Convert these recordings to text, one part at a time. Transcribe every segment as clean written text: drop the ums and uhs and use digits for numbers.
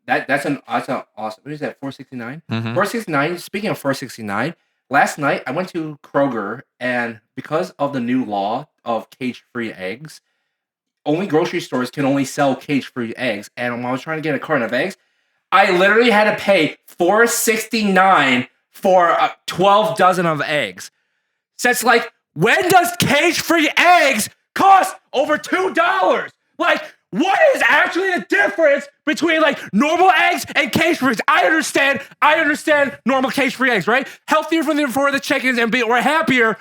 That's an awesome. What is that? 469. Mhm. 469. Speaking of 469, last night I went to Kroger, and because of the new law of cage-free eggs, only grocery stores can only sell cage-free eggs. And when I was trying to get a carton of eggs, I literally had to pay $4.69 for 12 dozen of eggs. So it's like, when does cage-free eggs cost over $2? Like, what is actually the difference between like normal eggs and cage-free eggs? I understand normal cage-free eggs, right? Healthier for the chickens and we're happier,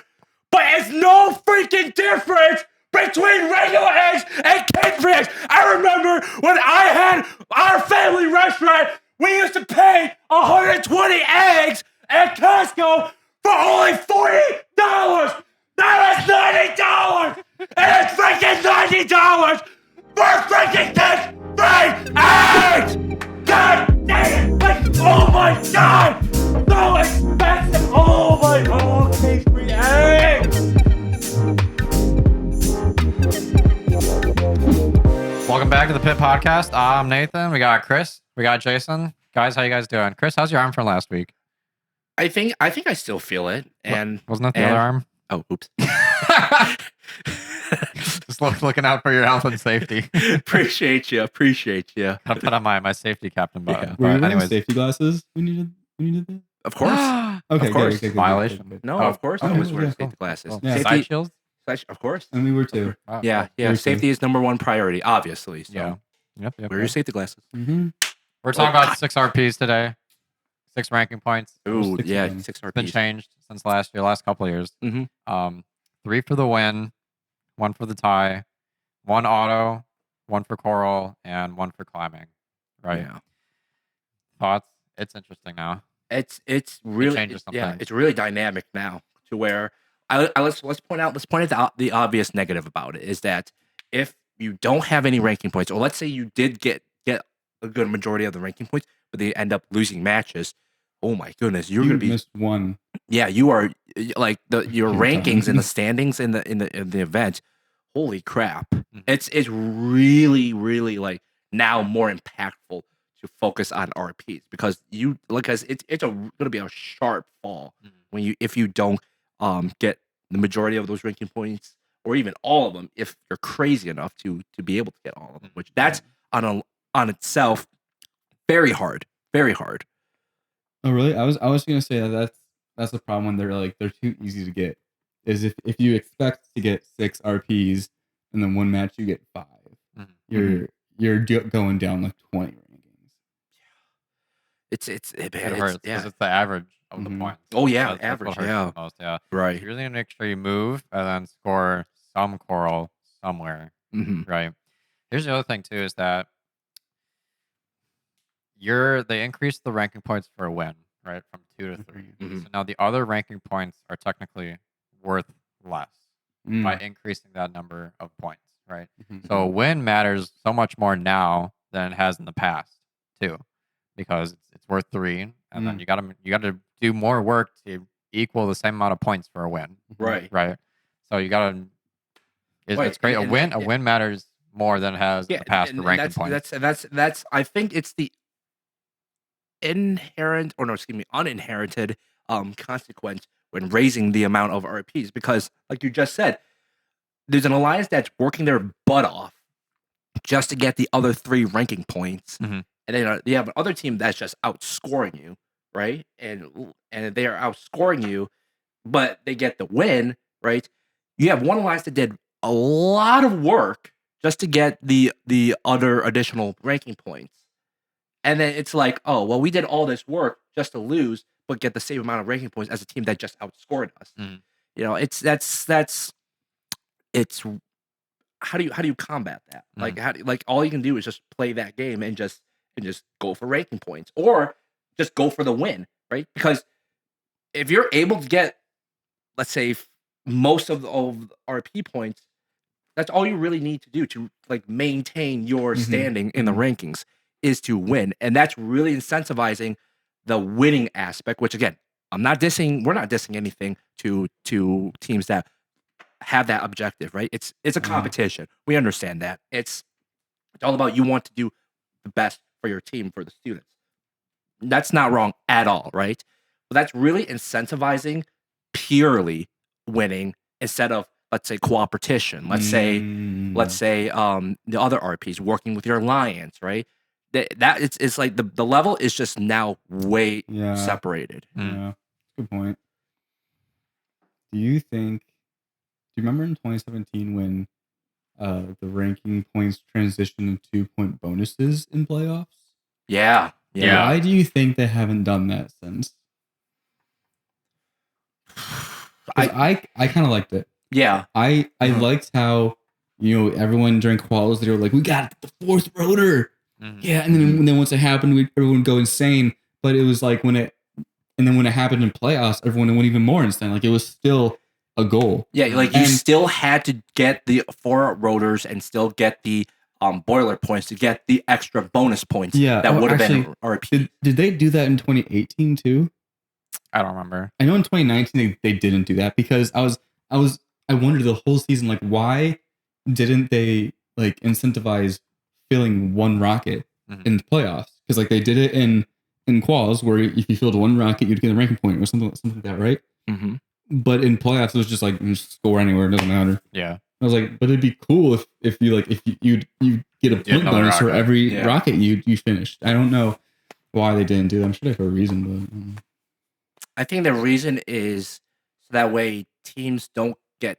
but it's no freaking difference between regular eggs and cage-free eggs. I remember when I had our family restaurant, we used to pay 120 eggs at Costco for only $40. That is $90! And it's freaking $90 for freaking cage-free eggs! God dang it! Like, oh my god! So expensive! Oh my god! Cage-free eggs! Welcome back to the Pit Podcast. I'm Nathan. We got Chris. We got Jason. Guys, how you guys doing? Chris, how's your arm from last week? I think I still feel it. And wasn't that the other arm? Oh, oops. Just looking out for your health and safety. Appreciate you. I put on my safety captain button. Were you But wearing anyways, safety glasses when you did that? Of course. Okay, Of course. good. Violation. No, Oh, of course. I okay, was wearing yeah, safety glasses. Cool. Yeah. Side Safety, shields? of course. And we were too. Oh, Yeah. Very Safety is number one priority, obviously. So Yeah. Yep. wear your safety glasses. Mm-hmm. We're talking about 6 RPs today. 6 ranking points. Ooh, six yeah, of them. 6 It's been RPs. changed since last couple of years. Mhm. 3 for the win, 1 for the tie, 1 auto, 1 for coral, and 1 for climbing. Right. Yeah. Thoughts? It's interesting now. It's really changes some things. it's really dynamic now to where let's point out the obvious negative about it is that if you don't have any ranking points, or let's say you did get a good majority of the ranking points, but they end up losing matches. Oh my goodness, you're You gonna be missed one. yeah, you are like your You're rankings done. in the standings in the event. Holy crap! Mhm. It's really like now more impactful to focus on RPs because it's gonna be a sharp fall Mhm. when if you don't get the majority of those ranking points or even all of them if you're crazy enough to be able to get all of them, which that's on itself very hard. Oh, really? I was gonna say that's the problem when they're too easy to get. Is if you expect to get 6 RPs and then one match you get 5, Mhm. you're going down like 20 rankings. It hurts because it's the average of the Mhm. points. Oh yeah, That's what average, hurts yeah. the most, yeah. Right. You really need to make sure you move and then score some coral somewhere, Mhm. right? Here's the other thing too is that they increased the ranking points for a win, right, from 2 to 3. Mhm. So now the other ranking points are technically worth less by increasing that number of points, right? Mhm. So a win matters so much more now than it has in the past too, because it's worth 3, and then you gotta do more work to equal the same amount of points for a win, Right. right? So you gotta. Right, It's great. and A win matters more than it has in the past for ranking points. that's I think it's the uninherited consequence when raising the amount of RPs because like you just said, there's an alliance that's working their butt off just to get the other 3 ranking points. Mhm. And then you have another team that's just outscoring you, right? And they are outscoring you, but they get the win, right? You have one alliance that did a lot of work just to get the other additional ranking points. And then it's like, oh, well, we did all this work just to lose, but get the same amount of ranking points as a team that just outscored us. Mhm. You know, it's how do you combat that? Like like all you can do is just play that game and just go for ranking points or just go for the win, right? Because if you're able to get, let's say, most of the RP points, that's all you really need to do to like maintain your Mhm. standing in the rankings is to win, and that's really incentivizing the winning aspect. Which again, we're not dissing anything to teams that have that objective, right? It's a competition. We understand that. It's all about you want to do the best for your team, for the students. That's not wrong at all, right? But that's really incentivizing purely winning instead of, let's say, cooperation. Let's say the other RPs working with your alliance, right? That it's like the level is just now way separated. Yeah, good point. Do you remember in 2017 when the ranking points transitioned to 2-point bonuses in playoffs? Yeah. Why do you think they haven't done that since? I kind of liked it. Yeah. I liked how, everyone during quals, they were like, we got the 4th rotor. Yeah, and then once it happened, everyone would go insane. But it was like when it happened in playoffs, everyone went even more insane. Like it was still a goal. Yeah, like you still had to get the 4 rotors and still get the boiler points to get the extra bonus points. Yeah, that would have been RP. Did they do that in 2018 too? I don't remember. I know in 2019 they didn't do that because I wondered the whole season, like, why didn't they like incentivize filling 1 rocket in the playoffs? Because like they did it in quals where if you filled 1 rocket, you'd get a ranking point or something like that, right? Mm-hmm. But in playoffs, it was just like, you just score anywhere, it doesn't matter. Yeah. I was like, but it'd be cool if you get a point bonus for every rocket you finished. I don't know why they didn't do that. I'm sure they have a reason, but I think the reason is so that way teams don't get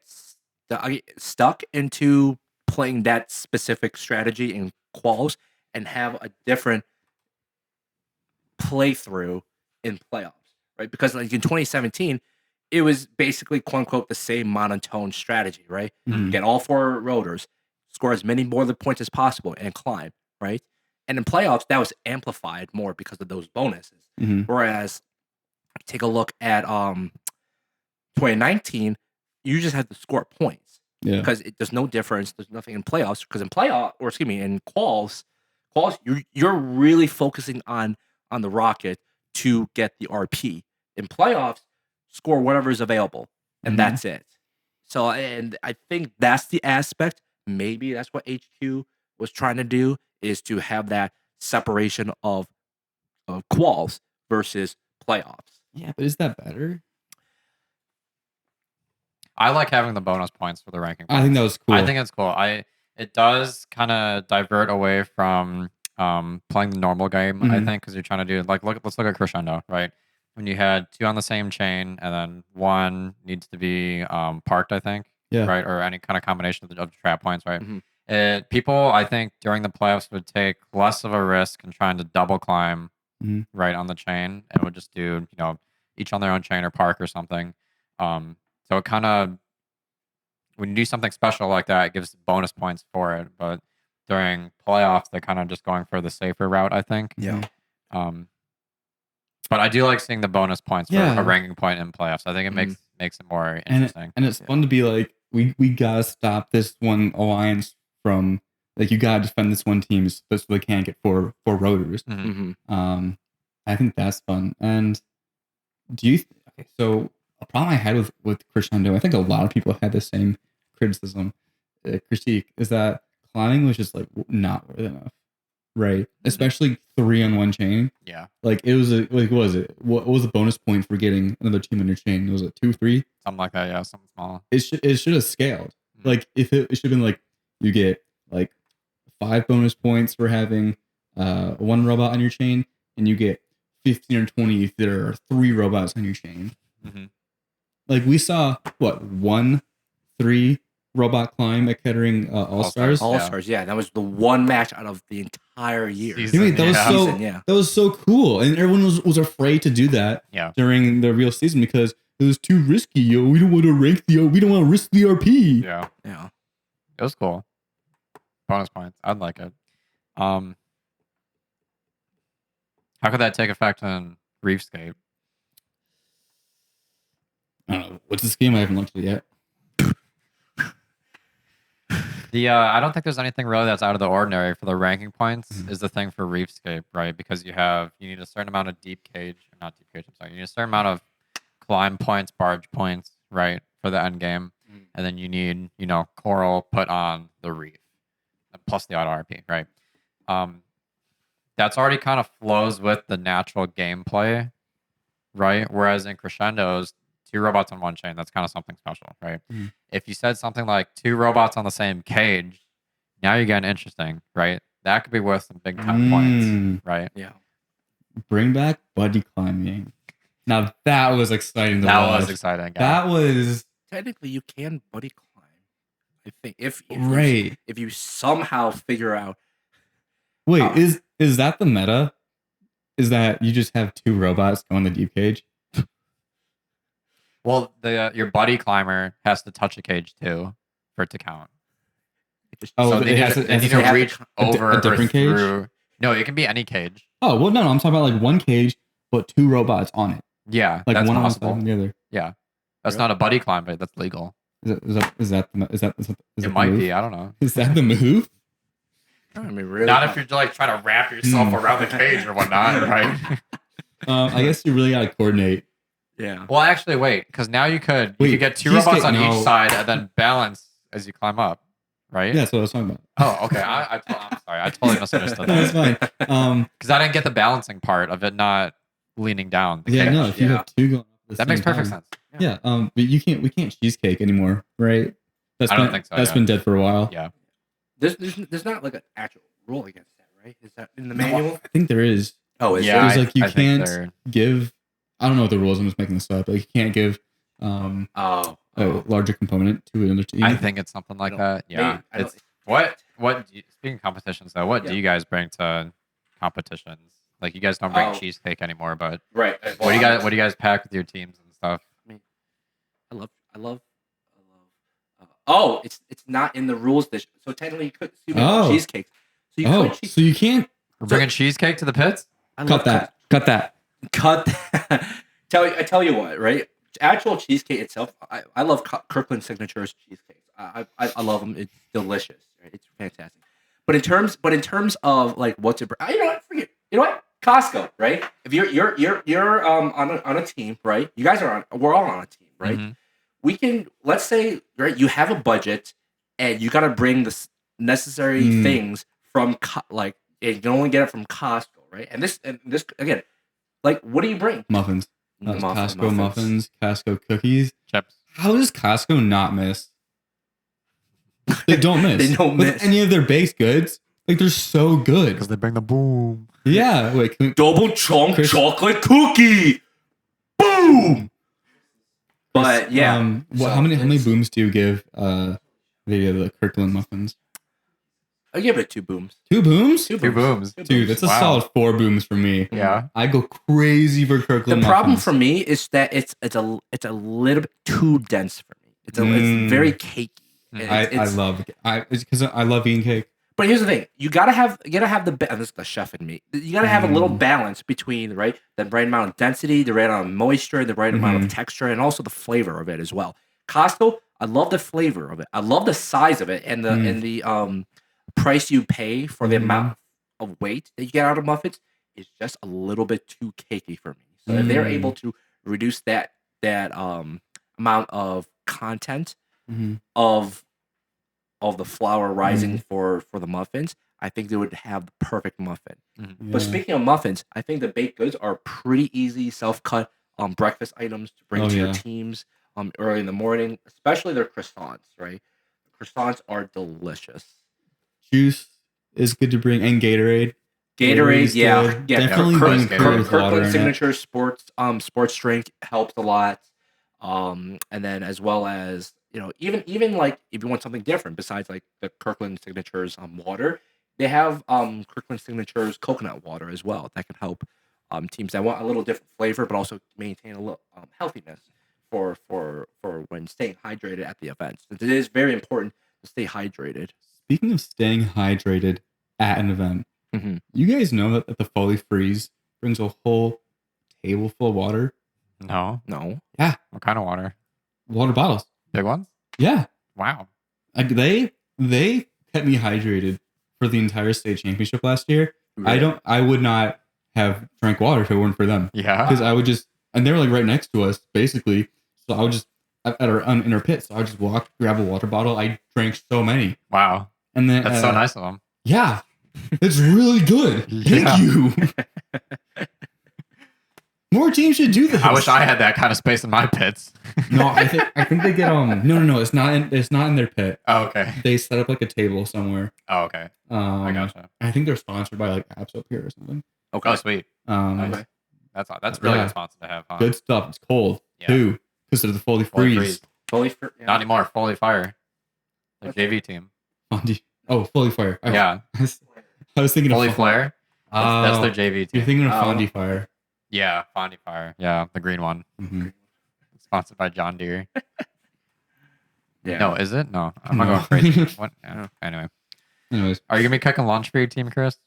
stuck into playing that specific strategy in quals and have a different playthrough in playoffs, right? Because like in 2017, it was basically quote unquote the same monotone strategy, right? Get all 4 rotors, score as many boiler points as possible, and climb, right? And in playoffs, that was amplified more because of those bonuses. Whereas, take a look at 2019, you just have to score points because there's no difference. There's nothing in playoffs because in in quals, you're really focusing on the rocket to get the RP. In playoffs, score whatever is available, and that's it. So, and I think that's the aspect. Maybe that's what HQ was trying to do, is to have that separation of quals versus playoffs. Yeah, but is that better? I like having the bonus points for the ranking points. I think that was cool. I think it's cool. It does kind of divert away from playing the normal game, I think, because you're trying to do like let's look at Crescendo, right? When you had 2 on the same chain and then 1 needs to be parked, I think, right, or any kind of combination of the trap points, right? People, I think, during the playoffs would take less of a risk in trying to double climb right on the chain and would just do each on their own chain or park or something. So it kind of, when you do something special like that, it gives bonus points for it. But during playoffs, they're kind of just going for the safer route, I think. Yeah. But I do like seeing the bonus points for a ranking point in playoffs. I think it makes it more interesting. And it's fun to be like, we gotta stop this one alliance from, like, you gotta defend this one team so they can't get four rotors. I think that's fun. And so a problem I had with Crescendo, I think a lot of people had the same critique, is that climbing was just like not worth enough, right? Especially 3 on 1 chain. Yeah, like it was what was it? What was the bonus point for getting another team on your chain? Was it 2, 3? something like that. Yeah, something small. It should have scaled. Like if it should have been like you get like 5 bonus points for having 1 robot on your chain, and you get 15 or 20 if there are 3 robots on your chain. Like we saw 1-3 robot climb at Kettering All-Stars. All-Stars, yeah. That was the one match out of the entire year. That was so cool. And everyone was afraid to do that during the real season because it was too risky, yo. We don't want to risk the RP. Yeah. It was cool. Bonus points. I'd like it. How could that take effect on Reefscape? I don't know. What's this game? I haven't looked at it yet. I don't think there's anything really that's out of the ordinary for the ranking points is the thing for Reefscape, right? Because you need a certain amount of you need a certain amount of climb points, barge points, right, for the end game. And then you need, coral put on the reef plus the auto RP, right? that's already kind of flows with the natural gameplay, right? Whereas in Crescendos, 2 robots on one chain, that's kind of something special, right? Mhm. If you said something like 2 robots on the same cage, now you're getting interesting, right? That could be worth some big time points, right? Yeah. Bring back buddy climbing. Now that was exciting to That watch. was exciting. Yeah. That was Technically, you can buddy climb. I think if right. if you somehow figure out. Wait, is that the meta? Is that you just have 2 robots go in the deep cage? Well, your buddy climber has to touch a cage too for it to count. Oh, so they need to reach over a different or cage? through. No, it can be any cage. Oh well, no, I'm talking about like one cage, but 2 robots on it. Yeah, Like that's one possible. on the other. Yeah, that's not a buddy climb, but that's legal. Is that It might be. I don't know. Is that the move? I mean, really. Not if you're like trying to wrap yourself around the cage or whatnot, right? I guess you really gotta coordinate. Yeah. Well, actually, wait, because now you could get 2 Cheesecake, robots on no. each side and then balance as you climb up, right? Yeah, that's what I was talking about. Oh, okay. I'm sorry. I totally misunderstood No, it's that. fine. Because I didn't get the balancing part of it not leaning down. The Yeah, cage. no. If you have 2 going, at the That makes same perfect time. sense. Yeah. But we can't cheesecake anymore, right? I don't think so. That's been dead for a while. Yeah. There's not like an actual rule against that, right? Is that in the manual? I think there is. Oh, is Yeah, There's there? like you I think can't give. I don't know what the rules. I'm just making this up. Like you can't give a larger component to another team. I think it's something like that. Yeah. Maybe. It's speaking of competitions though, what do you guys bring to competitions? Like you guys don't bring cheesecake anymore, but Right. what do you guys pack with your teams and stuff? I love. Oh, it's not in the rules. So technically, you could cheesecake. So you could so you can't We're bringing cheesecake to the pits? cut that. Cut that. Cut that. I tell you what, right? Actual cheesecake itself, I love Kirkland Signature's cheesecakes. I love them. It's delicious. Right? It's fantastic. But in terms of like what to bring, you know what? Forget. You know what? Costco, right? If you're on a team, right? You guys are we're all on a team, right? Mm-hmm. We can, let's say, right, you have a budget and you got to bring the necessary things from and you can only get it from Costco, right? And this again, like, what do you bring? Muffins. Costco muffins. Costco cookies. Chips. How does Costco not miss? They don't miss. They don't With miss any of their baked goods. Like they're so good. Because they bring the boom. Yeah. Wait. Double chunk chocolate cookie. Boom. But yeah. How many booms do you give the Kirkland muffins? I give it 2 booms. 2 booms? 2 2 booms. Dude, that's a solid 4 booms for me. Yeah. I go crazy for Kirkland The problem muffins. for me is that it's a little bit too dense for me. It's very cakey. I love it's because I love eating cake. But here's the thing: you gotta have the this is the chef in me. You gotta have a little balance between the right amount of density, the right amount of moisture, the right amount of texture, and also the flavor of it as well. Costco, I love the flavor of it. I love the size of it and the price you pay for the amount of weight that you get out of muffins is just a little bit too cakey for me. So if they're able to reduce that amount of content of the flour rising for the muffins, I think they would have the perfect muffin. Mm-hmm. But speaking of muffins, I think the baked goods are pretty easy self-cut breakfast items to bring to your teams early in the morning, especially their croissants, right? Croissants are delicious. Juice is good to bring, and Gatorade. Gatorade, yeah. Definitely bring Kirkland Signature sports drink helps a lot. And then as well as, you know, even like if you want something different besides like the Kirkland Signatures water, they have Kirkland Signatures coconut water as well that can help teams that want a little different flavor but also maintain a little healthiness for when staying hydrated at the events. It is very important to stay hydrated. Speaking of staying hydrated at an event, you guys know that the Foley freeze brings a whole table full of water? No. Yeah. What kind of water? Water bottles. Big ones? Yeah. Wow. Like they kept me hydrated for the entire state championship last year. Really? I would not have drank water if it weren't for them. Yeah. Because I would just, and they were like right next to us, basically. So I would just in our pit. So I would just walk, grab a water bottle. I drank so many. Wow. And then That's so nice of them. Yeah. It's really good. Yeah. Thank you. More teams should do this. I wish I had that kind of space in my pits. No, I think they get no. It's not in their pit. Oh, okay. They set up like a table somewhere. Oh, okay. I gotcha. I think they're sponsored by like Apps up here or something. Okay. Oh, sweet. Okay. That's really good sponsor to have, huh? Good stuff. It's cold Yeah. too because of the Foley Foley freeze. Fully Not anymore. Foley Fire. The JV team. Oh, Foley Fire. Yeah. I was thinking Foley of Flare. That's their JV team. You're thinking of Fondy Fire. Yeah, Fondy Fire. Yeah, the green one. Mm-hmm. Sponsored by John Deere. Yeah. No, is it? No, I'm No. not going crazy. What? Anyway, Anyways, are you gonna be cooking lunch for your team, Chris?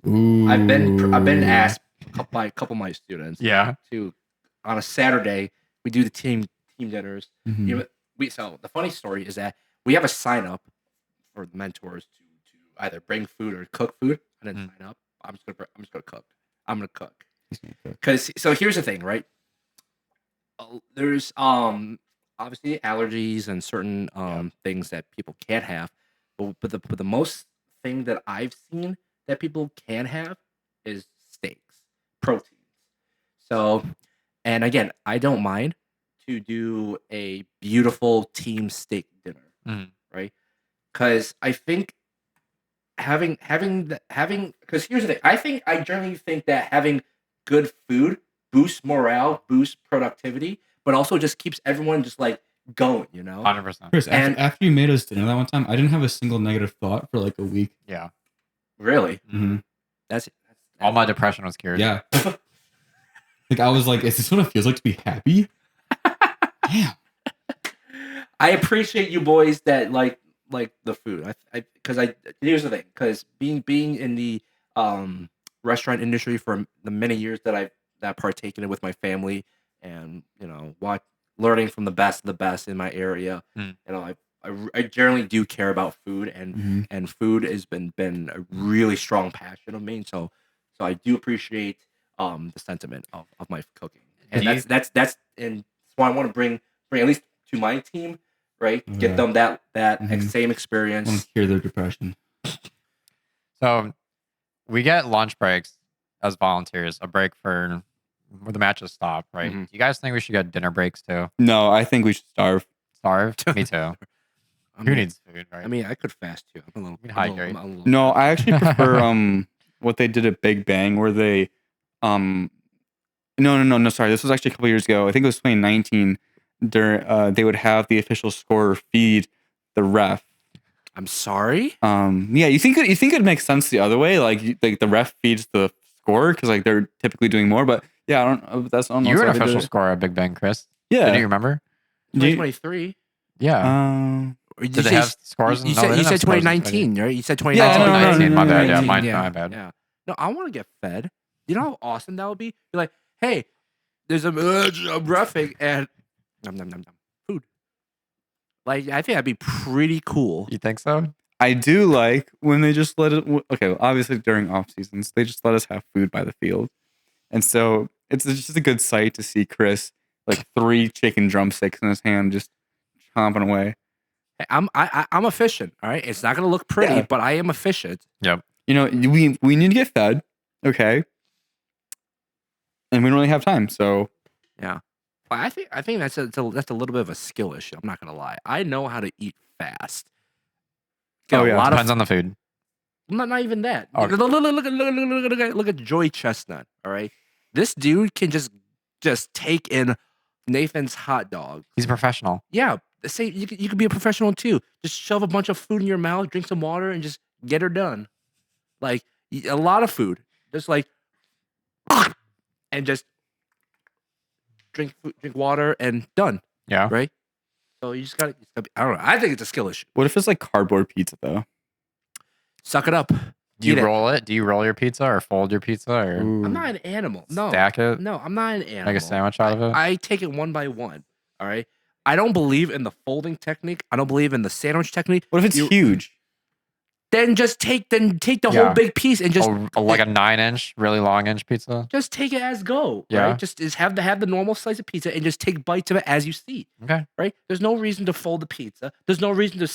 ooh. I've been asked by a couple of my students Yeah. to on a Saturday we do the team dinners. Mhm. You know, so the funny story is that we have a sign up for the mentors to either bring food or cook food. I didn't sign up. I'm just gonna cook. I'm gonna cook. Because so here's the thing, right? There's obviously allergies and certain things that people can't have, but the most thing that I've seen that people can have is steaks, proteins. So, and again, I don't mind to do a beautiful team steak dinner, Mhm. right? Because I think having because here's the thing, I generally think that having good food boosts morale, boosts productivity, but also just keeps everyone just like going, 100%. Chris, And- after you made us dinner that one time, I didn't have a single negative thought for like a week. Yeah. Really, Mm-hmm. that's All my depression was cured. Yeah. Like I was like, is this what it feels like to be happy? Damn. I appreciate you boys that like the food. Because here's the thing, because being in the restaurant industry for the many years that I've partaken in with my family, and learning from the best of the best in my area, I generally do care about food, and food has been a really strong passion of mine. So I do appreciate the sentiment of my cooking, and Do you- that's and so I want to bring at least to my team, right? Yeah. Get them that Mhm. same I want experience. to cure their depression. So we get lunch breaks as volunteers, a break for where the matches stop, right? Mhm. Do you guys think we should get dinner breaks too? No, I think we should starve. Starve? Me too. I Who mean, needs food, right? I mean, I could fast too. I'm a little. We can I'm a hydrate. little- I'm a little- No, I actually prefer what they did at Big Bang, where they no, sorry, this was actually a couple years ago. I think it was 2019. They would have the official scorer feed the ref. I'm sorry. Yeah, you think it makes sense the other way, like the ref feeds the scorer because like they're typically doing more. But yeah, I don't. That's I don't know. You were an how they did official it. scorer at Big Bang, Chris. Yeah. Do you remember? 2023. Yeah. Did they have scores? You No, said they you didn't have said scores in 2019, right? You said Yeah, 2019. no, no, no, 2019. no, My no, bad. no, Yeah, no, my bad. Yeah. No, I want to get fed. You know how awesome that would be? You're like, hey, there's a roughing and nom, nom, nom, nom, food. Like, I think that'd be pretty cool. You think so? I do like when they just let it. Okay, well, obviously during off seasons, they just let us have food by the field, and so it's just a good sight to see Chris like 3 chicken drumsticks in his hand, just chomping away. Hey, I'm efficient. All right, it's not gonna look pretty, Yeah. but I am efficient. Yep. You know, we need to get fed, okay, and we don't really have time, so But I think that's a little bit of a skill issue. I'm not gonna lie. I know how to eat fast. Got Oh, a yeah. lot Depends of on the food. not even that. Oh. Look at Joy Chestnut. All right, this dude can just take in Nathan's hot dog. He's a professional. Yeah, say you could be a professional too. Just shove a bunch of food in your mouth, drink some water, and just get her done. Like a lot of food, just like, and just drink water and done. Yeah. Right. So you just gotta. I don't know. I think it's a skill issue. what if it's like cardboard pizza though? Suck it up. Do you Eat it. roll it? Do you roll your pizza or fold your pizza or I'm not an animal. No. stack it? No, I'm not an animal. Make a sandwich out of it? I take it one by one. All right. I don't believe in the folding technique. I don't believe in the sandwich technique. What if it's You- huge? Then just take the Yeah. whole big piece and just like a 9-inch, really long inch pizza? just take it as go. Yeah. Right. Just have the normal slice of pizza and just take bites of it as you see. Okay. Right. There's no reason to fold the pizza. There's no reason to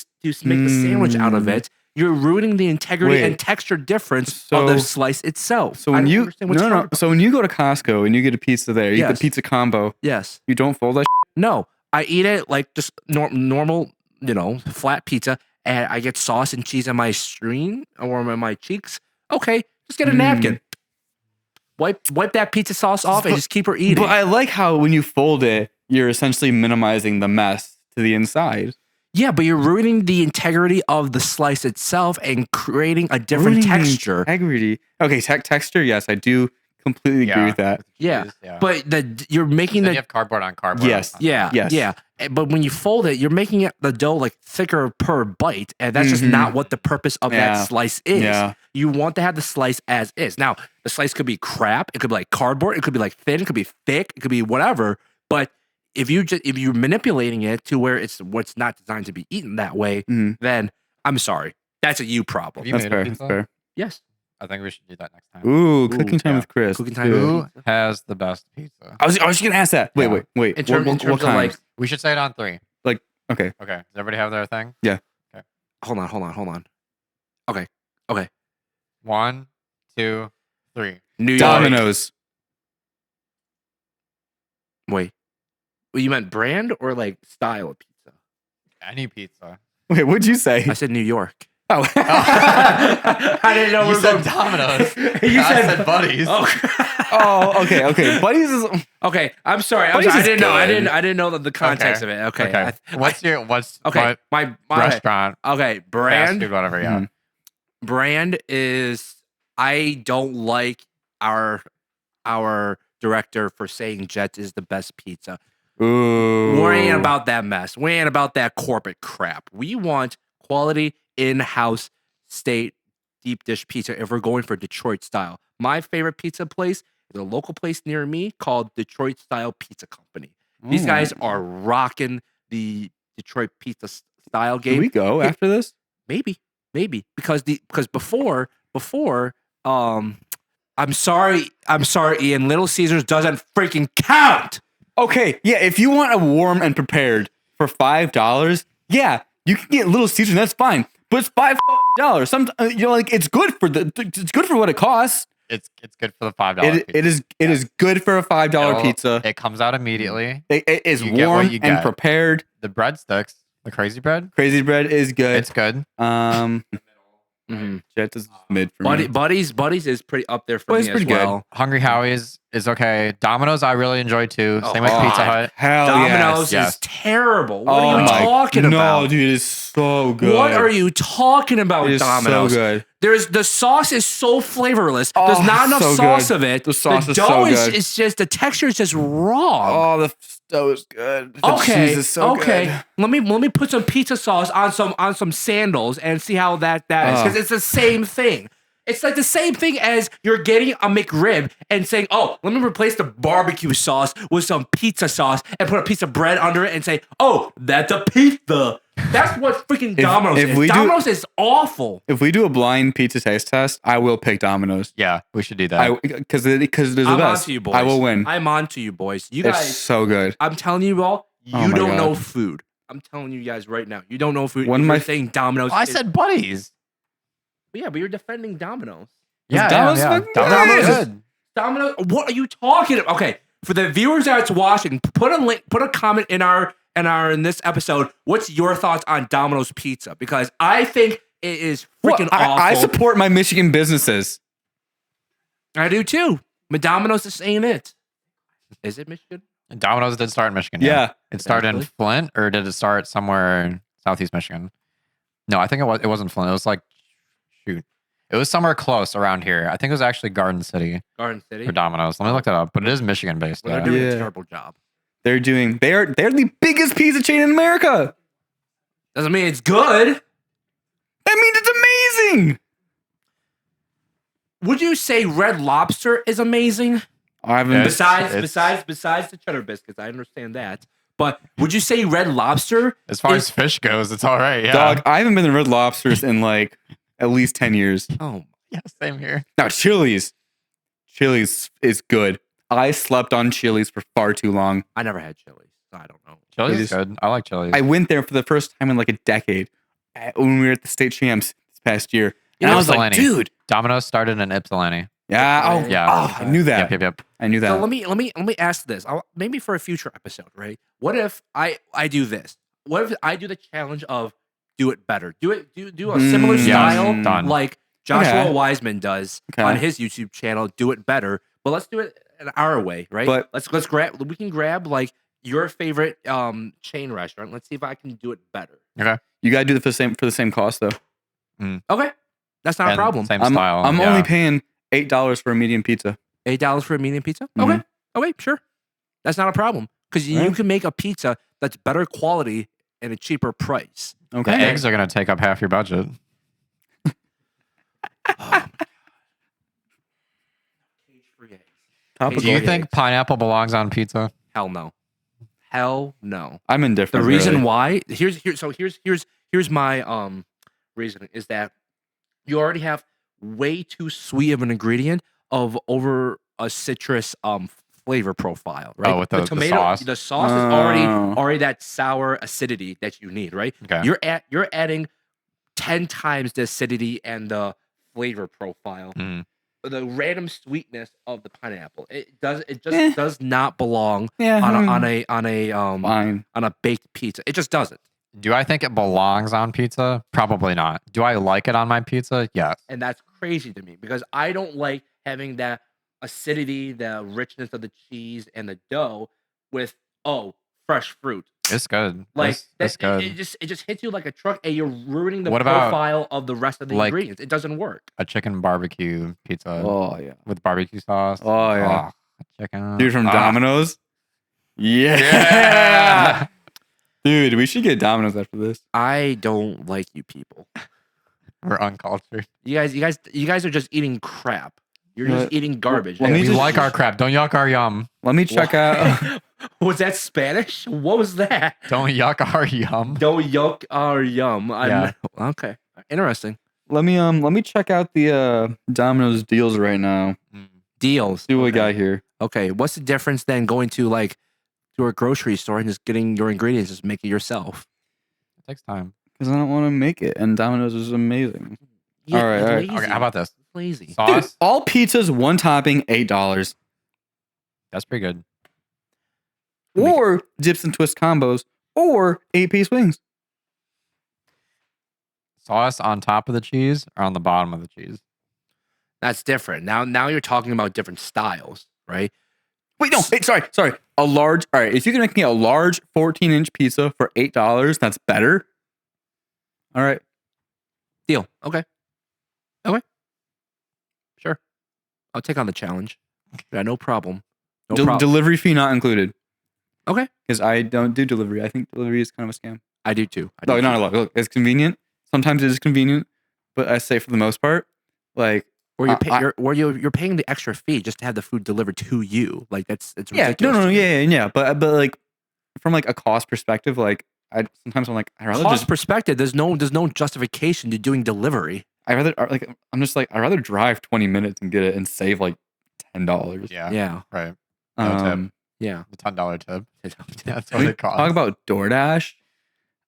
make the sandwich out of it. you're ruining the integrity Wait. and texture difference So- of the slice itself. So I when don't you understand what's no. hard about- So when you go to Costco and you get a pizza there, you get Yes. the pizza combo. Yes. You don't fold that. No, I eat it like just normal, flat pizza, and I get sauce and cheese on my screen or on my cheeks. Okay, just get a napkin. Wipe that pizza sauce off and But- just keep her eating. But I like how when you fold it, you're essentially minimizing the mess to the inside. Yeah, but you're ruining the integrity of the slice itself and creating a different Ruining the texture. Integrity. Okay, texture. Yes, I do completely agree with that. Yeah, Cheese, but you're making then the you have cardboard on cardboard. Yes. on yeah, Yes. yeah. But when you fold it, you're making the dough like thicker per bite, and that's just not what the purpose of Yeah. that slice is. Yeah. You want to have the slice as is. Now, the slice could be crap. It could be like cardboard. It could be like thin. It could be thick. It could be whatever. But if you're manipulating it to where it's what's not designed to be eaten that way, Mhm. then I'm sorry. That's a you problem. Have you That's made a fair. pizza? That's fair. Yes. I think we should do that next time. Ooh, cooking time yeah. with Chris. Cooking time Good. with- Who has the best pizza? I was just gonna ask that. Wait. In terms What of like, kinds? We should say it on 3. Okay. Okay. Does everybody have their thing? hold on. Okay. 1, 2, 3. New York. Domino's. Wait. Well, you meant brand or like style of pizza? Any pizza. Wait, what'd you say? I said New York. Oh. I didn't know You we were said going- Domino's. You I said said Buddies. Oh, okay. Buddies is Okay, I'm sorry. Buddies I is didn't know. I good. didn't know the context Okay. of it. Okay. Okay. What's Okay. what My restaurant? Okay. Fast Brand. food, whatever. Yeah. Mhm. Brand is. I don't like our director for saying Jets is the best pizza. Ooh. We ain't about that mess. We ain't about that corporate crap. We want quality in-house state deep dish pizza if we're going for Detroit style. My favorite pizza place is a local place near me called Detroit Style Pizza Company. These guys are rocking the Detroit pizza style Can game. we go after this? Maybe because before I'm sorry, Ian. Little Caesars doesn't freaking count. Okay, yeah. If you want a warm and prepared for $5, yeah, you can get Little Caesars. And that's fine, but it's $5. Some it's good for what it costs. It's good for the $5 pizza. It is good for a $5 It'll- pizza. It comes out immediately. It is You get what warm you and get. prepared. The breadsticks, the crazy bread, Crazy bread is good. it's good. Jet is mid for me. Buddies is pretty up there for Buddy's me as pretty good. well. Hungry Howie's is okay. Domino's I really enjoy too. Same with Oh, Pizza God. Hut. Hell Domino's yes. is terrible. What Oh are you my talking about? No, dude, it's so good. What are you talking about, It is Domino's? so good. There's the sauce is so flavorless. Oh, There's not enough so sauce good. of it. The sauce is dough so is good. it's just the texture is just wrong. Oh, the dough is good. The okay, cheese is so okay. good. Let me put some pizza sauce on some sandals and see how that is because it's the same thing. It's like the same thing as you're getting a McRib and saying, "Oh, let me replace the barbecue sauce with some pizza sauce and put a piece of bread under it and say, "Oh, that's a pizza." That's what freaking Domino's if is. we do- Domino's is awful. If we do a blind pizza taste test, I will pick Domino's. Yeah, we should do that. Because it is the I'm best. on to you, boys. I will win. I'm on to you, boys. You It's guys, so good. I'm telling you all, you Oh my don't God. know food. I'm telling you guys right now, you don't know food. One If of my- you're saying Domino's. I is- said Buddies. yeah, but you're defending Domino's. Domino's fucking Domino's good. is good. Domino's. What are you talking about? Okay, for the viewers that's watching, put a link, put a comment in this episode. What's your thoughts on Domino's pizza? Because I think it is freaking Well, awful. I support my Michigan businesses. I do too. But Domino's is saying it. Is it Michigan? Domino's did start in Michigan. Yeah. It started in Really? Flint, or did it start somewhere in Southeast Michigan? No, I think it wasn't Flint. It was like, shoot. It was somewhere close around here. I think it was actually Garden City Garden City. for Domino's. Let me look that up. But it is Michigan based. Well, Yeah. they're doing Yeah. a terrible job. They're the biggest pizza chain in America. Doesn't mean it's good. That means it's amazing. Would you say Red Lobster is amazing? I haven't. Yeah. Besides the cheddar biscuits, I understand that. But would you say Red Lobster? As far is- as fish goes, it's all right. Yeah. Dog, I haven't been to Red Lobsters in like at least 10 years. Oh, Yeah, same here. Now, Chili's is good. I slept on Chili's for far too long. I never had chili, so I don't know. Chili's It is is- good. I like Chili's. I went there for the first time in like a decade when we were at the state champs. This past year. Yeah, And I was like, Ypsilanti. dude. Domino's started in Ypsilanti. Yeah. Oh, Yeah. oh, I knew that. Yep. I knew that. So let me ask this. Maybe for a future episode, right? What if I do this? What if I do the challenge of do it better? Do a similar Yes, style done. like Joshua Okay. Wiseman does Okay. on his YouTube channel. Do it better, but let's do it in our way, right? But- let's grab. We can grab like your favorite chain restaurant. Let's see if I can do it better. You gotta do it for the same cost though. Okay, that's not a And problem. Same style. I'm yeah. only paying $8 for a medium pizza. $8 for a medium pizza. Mhm. Okay, sure. That's not a problem because you Right. can make a pizza that's better quality and a cheaper price. The Okay. eggs are gonna take up half your budget. Topical. Do you Eggs. think pineapple belongs on pizza? Hell no. Hell no. I'm The indifferent. reason really. why here's my reasoning is that you already have way too sweet of an ingredient of over a citrus flavor profile, right? Oh, with the tomato, sauce? the sauce is Oh. already that sour acidity that you need, right? Okay. You're adding 10 times the acidity and the flavor profile. Mhm. The random sweetness of the pineapple. It just Eh. does not belong Yeah. on fine. a baked pizza. It just doesn't. Do I think it belongs on pizza? Probably not. Do I like it on my pizza? Yes. And that's crazy to me because I don't like having that acidity, the richness of the cheese and the dough with fresh fruit. It's good. Like it's that, good. it just hits you like a truck, and you're ruining the What about, profile of the rest of the like, ingredients. It doesn't work. A chicken barbecue pizza Oh yeah. with barbecue sauce. Oh yeah. Chicken. Dude from Domino's. Yeah. Yeah. Dude, we should get Domino's after this. I don't like you people. We're uncultured. You guys are just eating crap. You're You know just what? eating garbage. Let Hey, me we just- like our crap. Don't yuck our yum. Let me check out. Was that Spanish? What was that? Don't yuck our yum. Don't yuck our yum. Yeah. Okay. Interesting. Let me check out the Domino's deals right now. Deals. See what we Okay. got here. Okay. What's the difference then going to a grocery store and just getting your ingredients, just make it yourself? It takes time. Because I don't want to make it, and Domino's is amazing. All right, it's all right. lazy. Okay, how about this? It's lazy. Dude, Sauce? all pizzas, one topping, $8. That's pretty good. Or dips and twist combos, or 8-piece wings. Sauce on top of the cheese or on the bottom of the cheese? That's different. Now you're talking about different styles, right? Wait, no. Hey, sorry. A large. All right. If you can make me a large 14-inch pizza for $8, that's better. All right. Deal. Okay. Sure. I'll take on the challenge. Yeah, no problem. No problem. Delivery fee not included. Okay. Because I don't do delivery. I think delivery is kind of a scam. I do too. No, not a lot. Look, it's convenient. Sometimes it is convenient, but I say for the most part, like Or you're paying the extra fee just to have the food delivered to you. Like it's yeah, ridiculous. no, to me. yeah. But like from like a cost perspective, like I'm like I'd rather Cost just perspective, there's no justification to doing delivery. I'd rather drive 20 minutes and get it and save like $10. Yeah. Yeah. Right. No tip. Yeah. The $10 tip. That's what When it we costs. talk about DoorDash,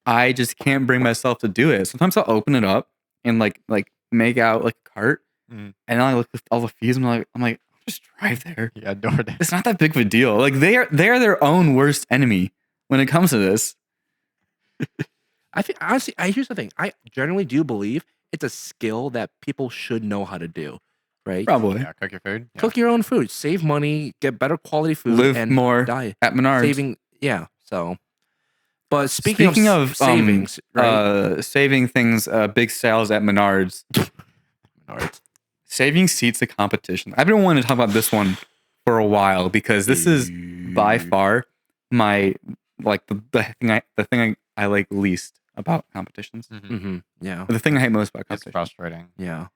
I just can't bring myself to do it. Sometimes I'll open it up and like make out like a cart, Mhm. and I look at all the fees. I'm like, I'll just drive there. Yeah, DoorDash. It's not that big of a deal. Like they're their own worst enemy when it comes to this. I think honestly, here's the thing. I generally do believe it's a skill that people should know how to do. Right? Probably Yeah, cook your food. Yeah. Cook your own food, save money, get better quality food, live and more die. at Menards. Saving, yeah. So, but speaking of savings, right? Saving things, big sales at Menards. Menards. Saving seats at competition. I've been wanting to talk about this one for a while because this is by far my like the thing I like least about competitions. Mm-hmm. Yeah. The thing I hate most about It's competition. frustrating. Yeah.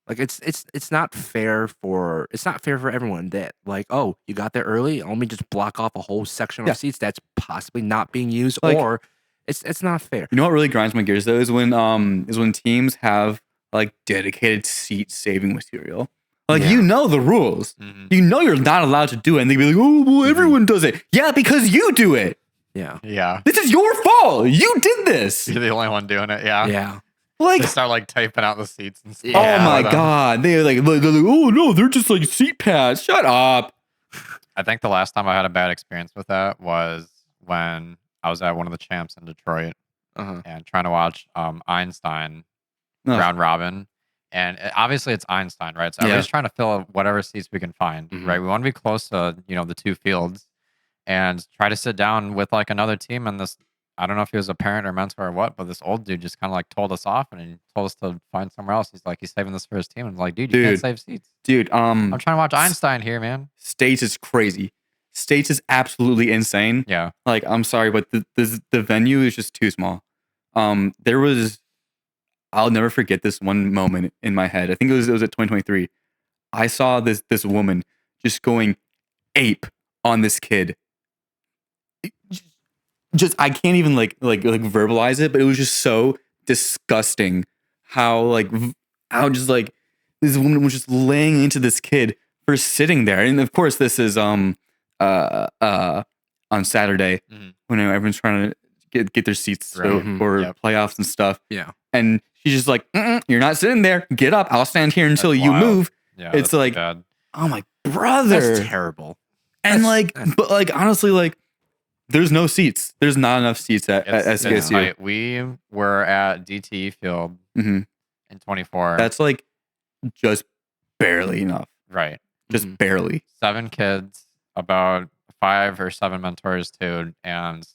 Like it's not fair for everyone that like, oh, you got there early, let me just block off a whole section of Yeah. seats that's possibly not being used, Like- or it's not fair. You know what really grinds my gears though is when teams have like dedicated seat saving material. Like Yeah. you know the rules. Mhm. You know you're not allowed to do it, and they'd be like, "Oh, well, everyone does it." Yeah, because you do it. Yeah. Yeah. This is your fault. You did this. You're the only one doing it. Yeah. Yeah. Like, They start like typing out the seats and stuff. Yeah, oh my god, they're like, oh no, they're just like seat pads. Shut up. I think the last time I had a bad experience with that was when I was at one of the champs in Detroit and trying to watch Einstein round robin. And obviously it's Einstein, right? So everybody's trying to fill whatever seats we can find, right? We want to be close to, the two fields and try to sit down with like another team. And this, I don't know if he was a parent or mentor or what, but this old dude just kind of like told us off and he told us to find somewhere else. He's like, he's saving this for his team. And I'm like, dude, you can't save seats. Dude, I'm trying to watch Einstein here, man. States is crazy. States is absolutely insane. Yeah. Like, I'm sorry, but the venue is just too small. I'll never forget this one moment in my head. I think it was at 2023. I saw this woman just going ape on this kid. Just I can't even like verbalize it, but it was just so disgusting how just like this woman was just laying into this kid for sitting there. And of course this is on Saturday when everyone's trying to get their seats for playoffs and stuff. Yeah. And she's just like, you're not sitting there. Get up. I'll stand here until you move. Yeah, it's like, bad. Oh my brother. That's terrible. And but honestly, like, there's no seats. There's not enough seats at SKSU. We were at DTE Field in 24. That's like just barely enough. Right. Just barely. 7 kids, about 5 or 7 mentors too, and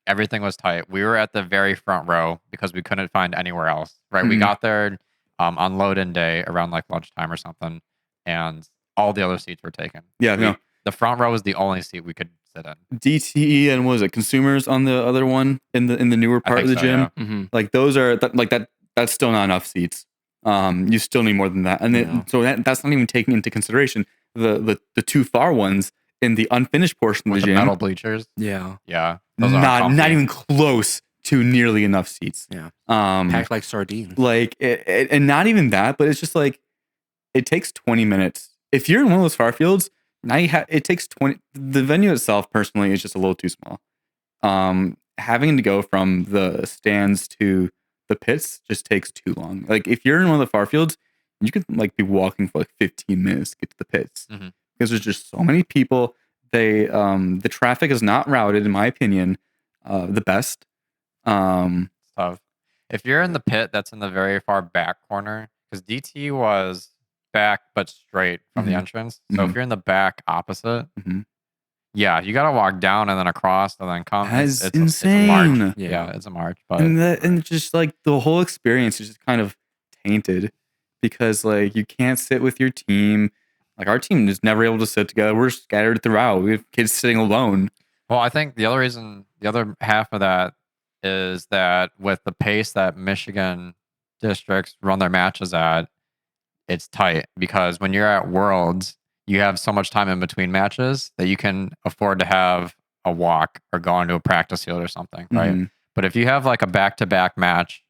everything was tight. We were at the very front row because we couldn't find anywhere else. Right. We got there on load-in day around like lunchtime or something, and all the other seats were taken. Yeah, the front row was the only seat we could sit in. DTE and what was it, Consumers on the other one in the newer part of the gym. Yeah. Like those are that's still not enough seats. You still need more than that, and so that's not even taking into consideration the two far ones in the unfinished portion of the gym. Metal bleachers. Yeah. Not even close to nearly enough seats. Yeah. Packed like sardines. Like and not even that, but it's just like it takes 20 minutes. If you're in one of those far fields, now it takes 20. The venue itself, personally, is just a little too small. Having to go from the stands to the pits just takes too long. Like if you're in one of the far fields, you could like be walking for like 15 minutes to get to the pits because there's just so many people. The traffic is not routed, in my opinion, the best. Tough. If you're in the pit that's in the very far back corner, because DT was back but straight from the entrance. So if you're in the back opposite, yeah, you got to walk down and then across and then come. That's insane. It's a march. Yeah, it's a march. But and just like the whole experience is just kind of tainted because like you can't sit with your team. Like our team is never able to sit together. We're scattered throughout. We have kids sitting alone. Well, I think the other half of that is that with the pace that Michigan districts run their matches at, it's tight because when you're at Worlds, you have so much time in between matches that you can afford to have a walk or go into a practice field or something, right? But if you have like a back-to-back match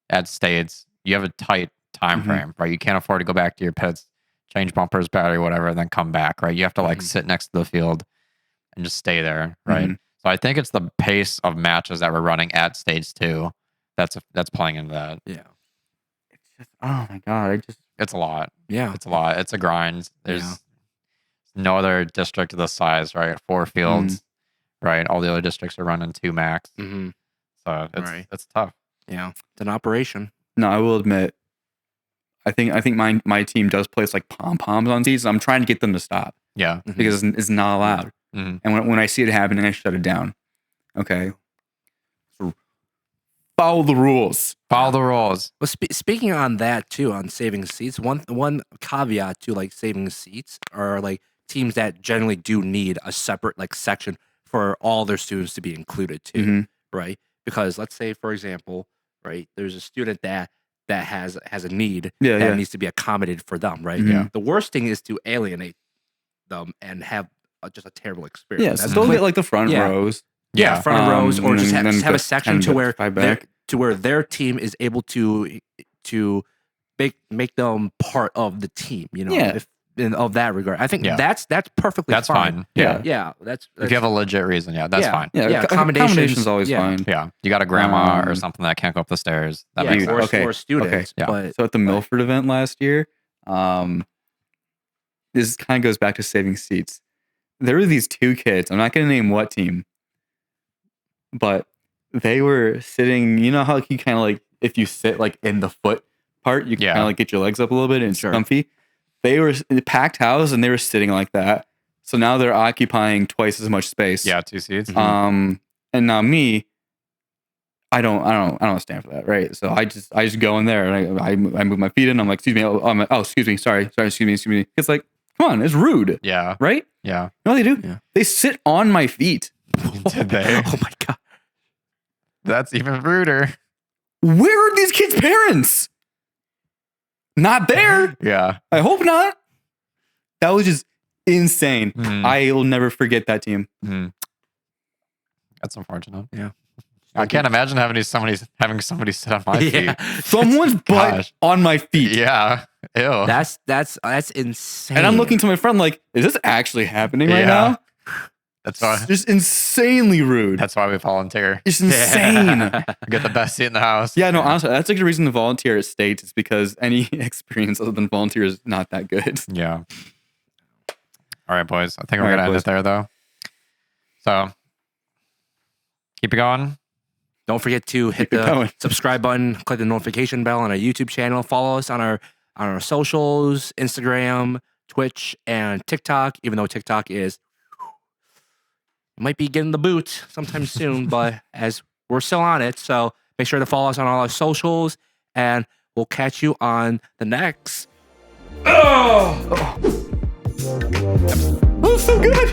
at States, you have a tight time frame, right? You can't afford to go back to your pits, change bumpers, battery, whatever, and then come back, right? You have to like sit next to the field and just stay there, right? So I think it's the pace of matches that we're running at States 2 that's playing into that. Yeah. It's just, oh my God, it's a lot. Yeah. It's a lot. It's a grind. There's no other district of this size, right? 4 fields, right? All the other districts are running 2 max. So it's tough. Yeah. It's an operation. No, I will admit, I think my team does place like pom-poms on seats. I'm trying to get them to stop. Yeah. Because it's not allowed. And when I see it happening, I shut it down. Okay. So follow the rules. Follow the rules. Well, speaking on that too, on saving seats, one caveat to like saving seats are like teams that generally do need a separate like section for all their students to be included too, right? Because let's say, for example, right, there's a student that has a need that needs to be accommodated for them, right? The worst thing is to alienate them and have just a terrible experience. Yeah, still get like the front rows. Yeah, front rows, or just have a section to where back. To where their team is able to make them part of the team. You know, of that regard. I think Yeah. that's perfectly That's fine. Yeah. Yeah, that's If you have a legit reason, that's fine. Yeah, accommodations always yeah. fine. Yeah. You got a grandma or something that can't go up the stairs. That makes or, sense. or students. Yeah. But So at the Milford event last year, this kind of goes back to saving seats. There were these two kids. I'm not going to name what team, but they were sitting. You know how you kind of like if you sit like in the foot part, you can kind of like get your legs up a little bit and it's comfy. They were in a packed house and they were sitting like that. So now they're occupying twice as much space. Yeah, 2 seats. And now me, I don't stand for that, right? So I just go in there and I move my feet in. I'm like, excuse me, excuse me, sorry, excuse me. It's like, come on, it's rude. Yeah. Right? Yeah. No, they do. Yeah. They sit on my feet. Did they? Oh my god. That's even ruder. Where are these kids' parents? Not there. Yeah. I hope not. That was just insane. Mhm. I will never forget that team. That's unfortunate. Yeah. I can't imagine having somebody sit on my feet. Someone's butt Gosh. on my feet. Yeah. Ew. That's insane. And I'm looking to my friend like, is this actually happening right now? That's why. It's just insanely rude. That's why we volunteer. It's insane. We get the best seat in the house. Yeah, no, honestly, that's like the reason to volunteer at State is because any experience other than volunteer is not that good. Yeah. All right, boys. I think we're gonna end it there, though. So keep it going. Don't forget to hit the subscribe button, click the notification bell on our YouTube channel, follow us on our socials, Instagram, Twitch, and TikTok. Even though TikTok might be getting the boot sometime soon, but as we're still on it, so make sure to follow us on all our socials, and we'll catch you on the next. Oh, so good.